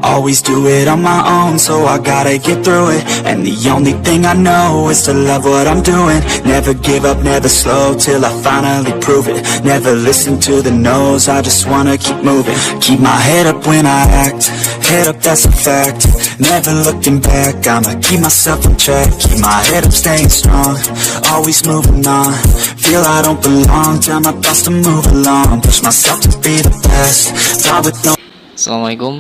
Always do it on my own, so I gotta get through it. And the only thing I know is to love what I'm doing. Never give up, never slow, till I finally prove it. Never listen to the no's, I just wanna keep moving. Keep my head up when I act, head up, that's a fact. Never looking back, I'ma keep myself in check. Keep my head up, staying strong, always moving on. Feel I don't belong, tell my thoughts to move along. Push myself to be the best, die with no. Assalamualaikum,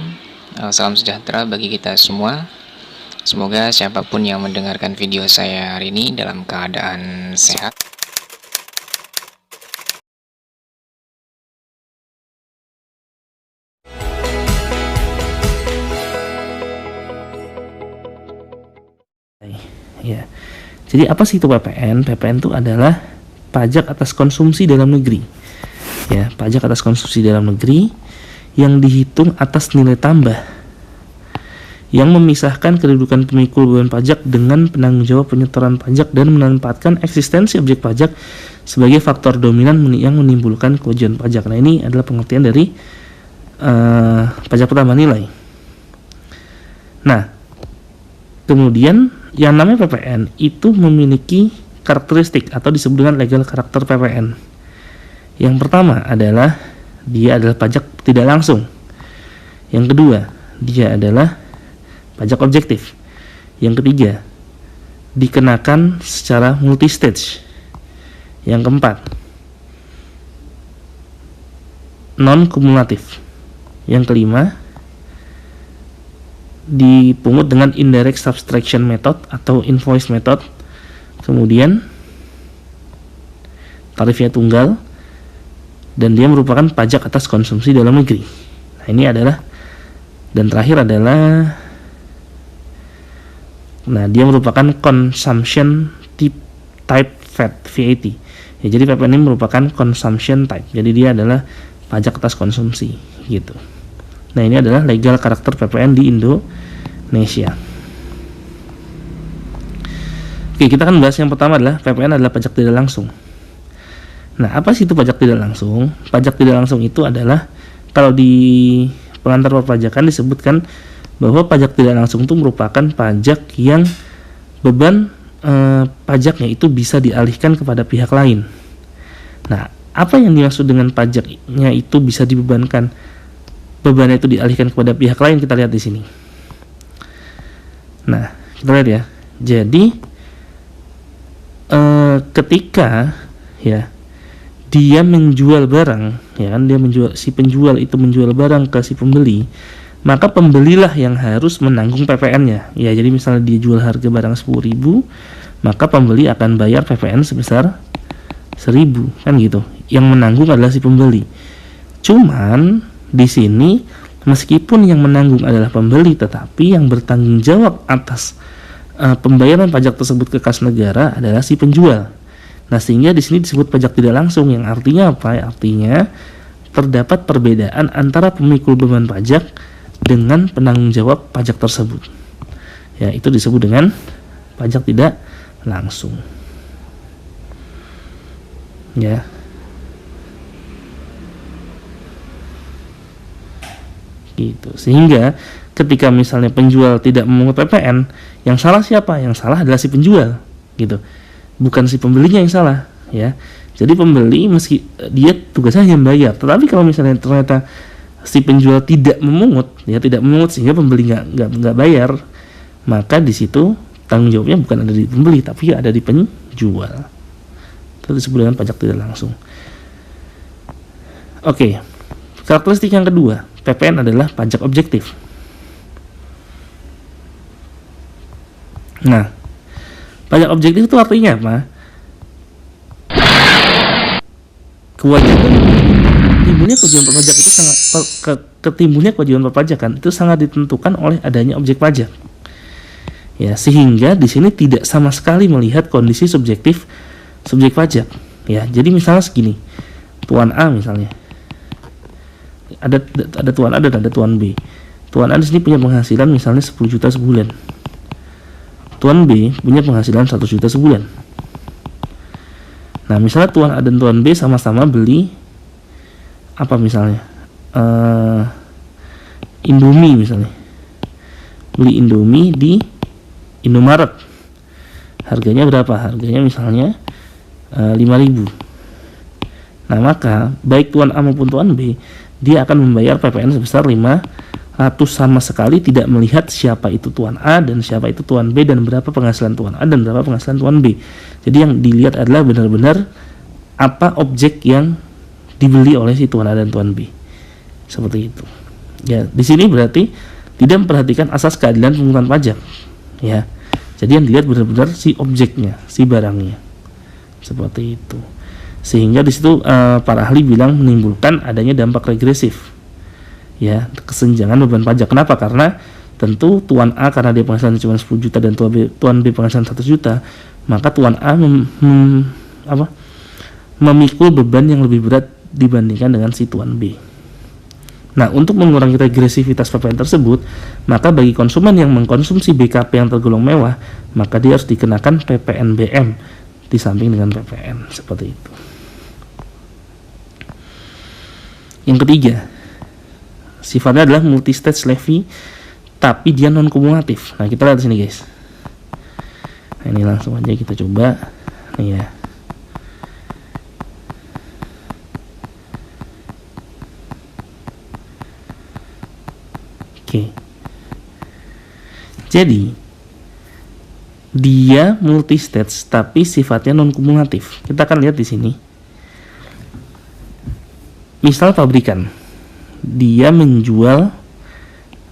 salam sejahtera bagi kita semua. Semoga siapapun yang mendengarkan video saya hari ini dalam keadaan sehat. Ya, jadi apa sih itu PPN? PPN itu adalah pajak atas konsumsi dalam negeri. Ya, pajak atas konsumsi dalam negeri yang dihitung atas nilai tambah yang memisahkan kedudukan pemikul beban pajak dengan penanggung jawab penyetoran pajak dan menempatkan eksistensi objek pajak sebagai faktor dominan yang menimbulkan kewajiban pajak. Nah, ini adalah pengertian dari pajak pertambahan nilai. Nah, kemudian yang namanya PPN itu memiliki karakteristik atau disebut dengan legal karakter PPN. Yang pertama adalah dia adalah pajak tidak langsung. Yang kedua, dia adalah pajak objektif. Yang ketiga, dikenakan secara multi-stage. Yang keempat, non-kumulatif. Yang kelima, dipungut dengan indirect subtraction method atau invoice method. Kemudian tarifnya tunggal, dan dia merupakan pajak atas konsumsi dalam negeri. Nah, ini adalah, dan terakhir adalah, nah, dia merupakan consumption type VAT. Ya, jadi PPN ini merupakan consumption type. Jadi dia adalah pajak atas konsumsi gitu. Nah, ini adalah legal karakter PPN di Indonesia. Oke, kita akan bahas yang pertama adalah PPN adalah pajak tidak langsung. Nah, apa sih itu pajak tidak langsung? Pajak tidak langsung itu adalah, kalau di pengantar perpajakan disebutkan bahwa pajak tidak langsung itu merupakan pajak yang beban pajaknya itu bisa dialihkan kepada pihak lain. Nah, apa yang dimaksud dengan pajaknya itu bisa dibebankan, bebannya itu dialihkan kepada pihak lain, kita lihat di sini. Nah, kita lihat ya. Jadi ketika ya dia menjual barang, ya kan, si penjual itu menjual barang ke si pembeli, maka pembelilah yang harus menanggung PPN-nya. Ya, jadi misalnya dia jual harga barang 10.000, maka pembeli akan bayar PPN sebesar 1.000, kan gitu. Yang menanggung adalah si pembeli. Cuman di sini meskipun yang menanggung adalah pembeli, tetapi yang bertanggung jawab atas pembayaran pajak tersebut ke kas negara adalah si penjual. Nah, sehingga di sini disebut pajak tidak langsung, yang artinya apa? Artinya terdapat perbedaan antara pemikul beban pajak dengan penanggung jawab pajak tersebut. Ya, itu disebut dengan pajak tidak langsung. Ya. Gitu. Sehingga ketika misalnya penjual tidak memungut PPN, yang salah siapa? Yang salah adalah si penjual, gitu. Bukan si pembelinya yang salah, ya. Jadi pembeli meski dia tugasnya hanya membayar, tetapi kalau misalnya ternyata si penjual tidak memungut, ya tidak memungut sehingga pembeli nggak bayar, maka di situ tanggung jawabnya bukan ada di pembeli tapi ada di penjual. Itu disebut dengan pajak tidak langsung. Oke, karakteristik yang kedua, PPN adalah pajak objektif. Nah, pajak objektif itu artinya apa? Kewajiban timbulnya kewajiban perpajak itu sangat ketimbulnya kewajiban perpajakan itu sangat ditentukan oleh adanya objek pajak. Ya, sehingga di sini tidak sama sekali melihat kondisi subjektif subjek pajak. Ya, jadi misalnya segini, Tuan A misalnya, ada Tuan A dan ada Tuan B. Tuan A di sini punya penghasilan misalnya 10 juta sebulan. Tuan B punya penghasilan 100 juta sebulan. Nah, misalnya Tuan A dan Tuan B sama-sama beli apa misalnya? Indomie misalnya. Beli Indomie di Indomaret. Harganya berapa? Harganya misalnya 5.000. Nah, maka baik Tuan A maupun Tuan B, dia akan membayar PPN sebesar 500, sama sekali tidak melihat siapa itu Tuan A dan siapa itu Tuan B dan berapa penghasilan Tuan A dan berapa penghasilan Tuan B. Jadi yang dilihat adalah benar-benar apa objek yang dibeli oleh si Tuan A dan Tuan B. Seperti itu. Ya, di sini berarti tidak memperhatikan asas keadilan pungutan pajak. Ya. Jadi yang dilihat benar-benar si objeknya, si barangnya. Seperti itu. Sehingga di situ para ahli bilang menimbulkan adanya dampak regresif. Ya, kesenjangan beban pajak. Kenapa? Karena tentu Tuan A karena dia penghasilan cuma 10 juta dan Tuan B penghasilan 100 juta, maka Tuan A memikul beban yang lebih berat dibandingkan dengan si Tuan B. Nah, untuk mengurangi regresivitas PPN tersebut, maka bagi konsumen yang mengkonsumsi BKP yang tergolong mewah, maka dia harus dikenakan PPN BM di samping dengan PPN, seperti itu. Yang ketiga, sifatnya adalah multi-stage levy, tapi dia non kumulatif. Nah, kita lihat di sini, guys. Nah, ini langsung aja kita coba. Nih ya. Oke. Jadi, dia multi-stage tapi sifatnya non kumulatif. Kita akan lihat di sini. Misal pabrikan, dia menjual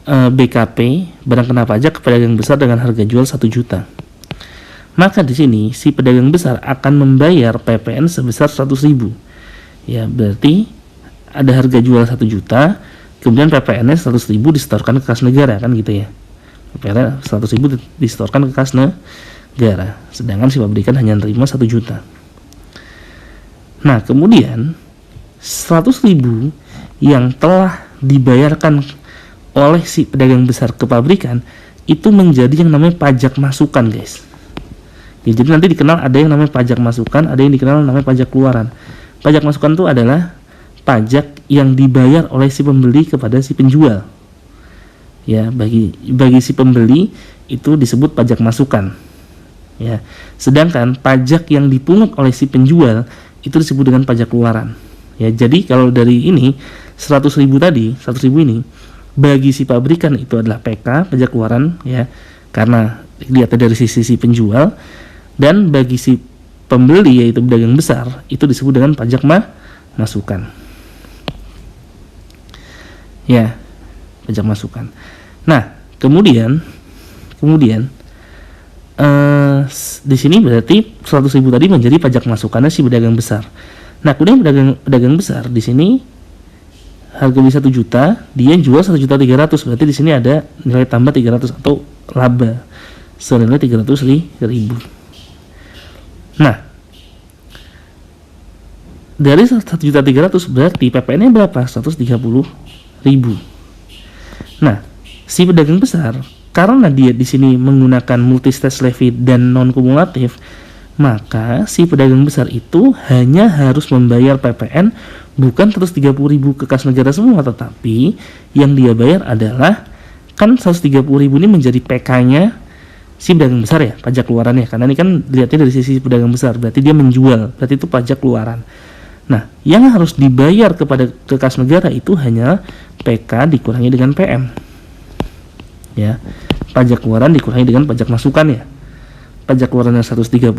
BKP barang kena pajak ke pedagang besar dengan harga jual 1 juta. Maka di sini si pedagang besar akan membayar PPN sebesar 100.000. Ya, berarti ada harga jual 1 juta, kemudian PPN-nya 100.000 disetorkan ke kas negara, kan gitu ya. PPN 100.000 disetorkan ke kas negara, sedangkan si pabrikan hanya menerima 1 juta. Nah, kemudian 100.000 yang telah dibayarkan oleh si pedagang besar ke pabrikan itu menjadi yang namanya pajak masukan, guys. Ya, jadi nanti dikenal ada yang namanya pajak masukan, ada yang dikenal namanya pajak keluaran. Pajak masukan itu adalah pajak yang dibayar oleh si pembeli kepada si penjual. Ya, bagi si pembeli itu disebut pajak masukan. Ya, sedangkan pajak yang dipungut oleh si penjual itu disebut dengan pajak keluaran. Ya, jadi kalau dari ini 100.000 tadi, 100.000 ini bagi si pabrikan itu adalah PK, pajak keluaran, ya, karena dilihatnya dari sisi si penjual, dan bagi si pembeli yaitu pedagang besar itu disebut dengan pajak masukan. Ya, pajak masukan. Nah, kemudian di sini berarti 100.000 tadi menjadi pajak masukannya si pedagang besar. Nah, kemudian pedagang besar di sini harga beli 1 juta, dia jual 1.300.000, berarti di sini ada nilai tambah 300 atau laba senilai 300.000. Nah, dari 1.300.000 berarti PPN-nya berapa? 130.000. Nah, si pedagang besar karena dia di sini menggunakan multi-stage levy dan non kumulatif, maka si pedagang besar itu hanya harus membayar PPN bukan 130.000 ke kas negara semua, tetapi yang dia bayar adalah, kan 130.000 ini menjadi PK-nya si pedagang besar ya, pajak keluarannya, karena ini kan dilihatnya dari sisi pedagang besar, berarti dia menjual, berarti itu pajak keluaran. Nah, yang harus dibayar ke kas negara itu hanya PK dikurangi dengan PM. Ya, pajak keluaran dikurangi dengan pajak masukan ya. Pajak keluarannya 130,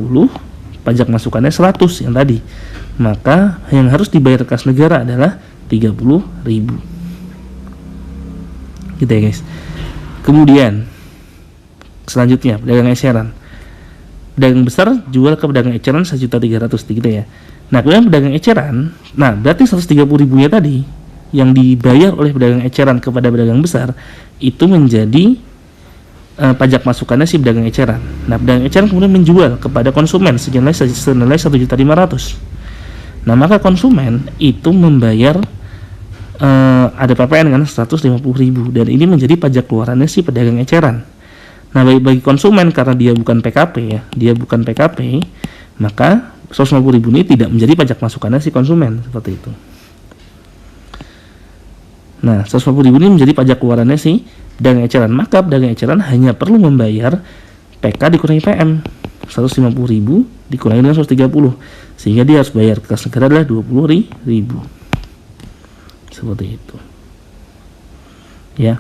pajak masukannya 100 yang tadi. Maka yang harus dibayar kas negara adalah 30.000. Gitu ya, guys. Kemudian selanjutnya pedagang eceran. Pedagang besar jual ke pedagang eceran 1.300.000 gitu ya. Nah, kemudian pedagang eceran, nah berarti 130.000-nya tadi yang dibayar oleh pedagang eceran kepada pedagang besar itu menjadi pajak masukannya si pedagang eceran. Nah, pedagang eceran kemudian menjual kepada konsumen senilai 1.500.000. Nah, maka konsumen itu membayar ada PPN kan 150.000, dan ini menjadi pajak keluarannya si pedagang eceran. Nah, bagi konsumen karena dia bukan PKP ya, maka 150.000 ini tidak menjadi pajak masukannya si konsumen, seperti itu. Nah, 150.000 ini menjadi pajak keluarannya si pedagang eceran, maka pedagang eceran hanya perlu membayar PK dikurangi PM. 150.000 dikurangi dengan 130, sehingga dia harus bayar ke kas negara adalah 20.000. Seperti itu. Ya.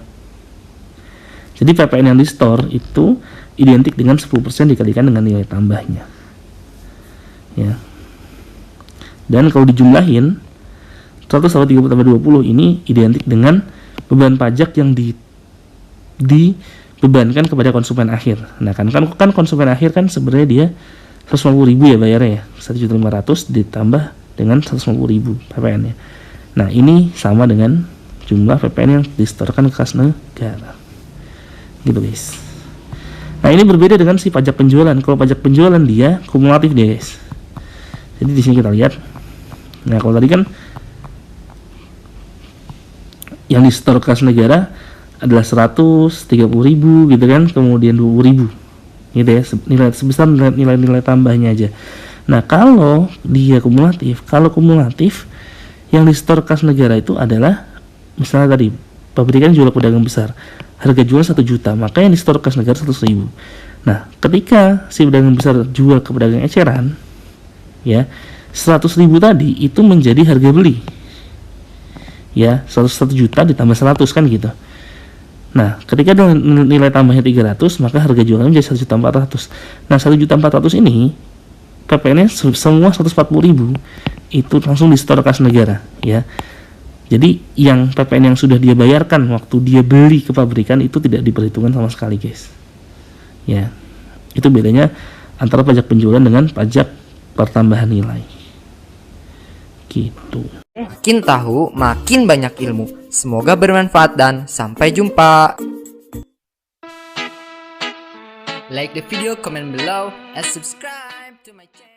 Jadi PPN yang di store itu identik dengan 10% dikalikan dengan nilai tambahnya. Ya. Dan kalau dijumlahin 130 tambah 20 ini identik dengan beban pajak yang dibebankan kepada konsumen akhir. Nah, kan konsumen akhir kan sebenarnya dia 150.000 ya bayarnya ya. 1.500.000 ditambah dengan 150.000 PPN-nya. Nah, ini sama dengan jumlah PPN yang disetorkan ke kas negara. Gitu guys. Nah, ini berbeda dengan si pajak penjualan. Kalau pajak penjualan dia kumulatif dia guys. Jadi di sini kita lihat. Nah, kalau tadi kan yang disetor ke kas negara adalah 130.000 gitu kan, kemudian 20.000 gitu ya, nilai sebesar nilai tambahnya aja. Nah, kalau dia kumulatif, yang disetor kas negara itu adalah misalnya tadi pabrikan jual ke pedagang besar, harga jual 1 juta, maka yang disetor kas negara 100.000. Nah, ketika si pedagang besar jual ke pedagang eceran, ya 100.000 tadi itu menjadi harga beli, ya 101 juta ditambah 100 kan gitu. Nah, ketika nilai tambahnya 300, maka harga jualnya menjadi 1.400.000. Nah, 1.400.000 ini PPN-nya semua 140.000 itu langsung disetor kas negara, ya. Jadi yang PPN yang sudah dia bayarkan waktu dia beli ke pabrikan itu tidak diperhitungkan sama sekali guys. Ya, itu bedanya antara pajak penjualan dengan pajak pertambahan nilai. Gitu. Makin tahu, makin banyak ilmu. Semoga bermanfaat dan sampai jumpa. Like the video, comment below, and subscribe to my channel.